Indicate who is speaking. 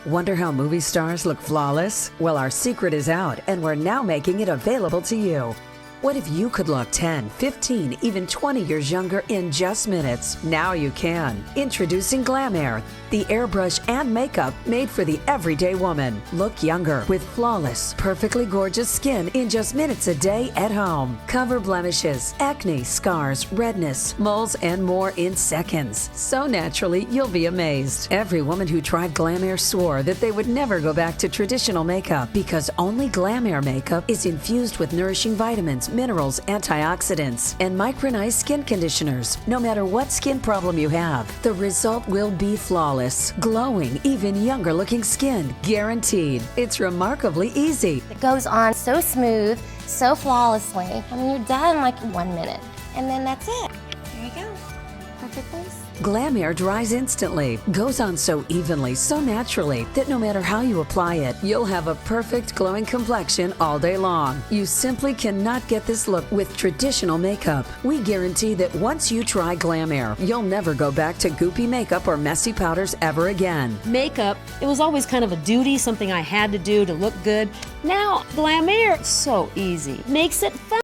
Speaker 1: Wonder how movie stars look flawless? Well, our secret is out, and we're now making it available to you. What if you could look 10, 15, even 20 years younger in just minutes? Now you can. Introducing Glam Air, the airbrush and makeup made for the everyday woman. Look younger with flawless, perfectly gorgeous skin in just minutes a day at home. Cover blemishes, acne, scars, redness, moles, and more in seconds. So naturally, you'll be amazed. Every woman who tried Glam Air swore that they would never go back to traditional makeup because only Glam Air makeup is infused with nourishing vitamins, minerals, antioxidants, and micronized skin conditioners. No matter what skin problem you have, the result will be flawless, glowing, even younger looking skin, guaranteed. It's remarkably easy.
Speaker 2: It goes on so smooth, so flawlessly. I mean, you're done in like 1 minute, and then that's it. There you go. Perfect face.
Speaker 1: Glam Air dries instantly, goes on so evenly, so naturally, that no matter how you apply it, you'll have a perfect glowing complexion all day long. You simply cannot get this look with traditional makeup. We guarantee that once you try Glam Air, you'll never go back to goopy makeup or messy powders ever again.
Speaker 3: Makeup, it was always kind of a duty, something I had to do to look good. Now, Glam Air, so easy. Makes it fun.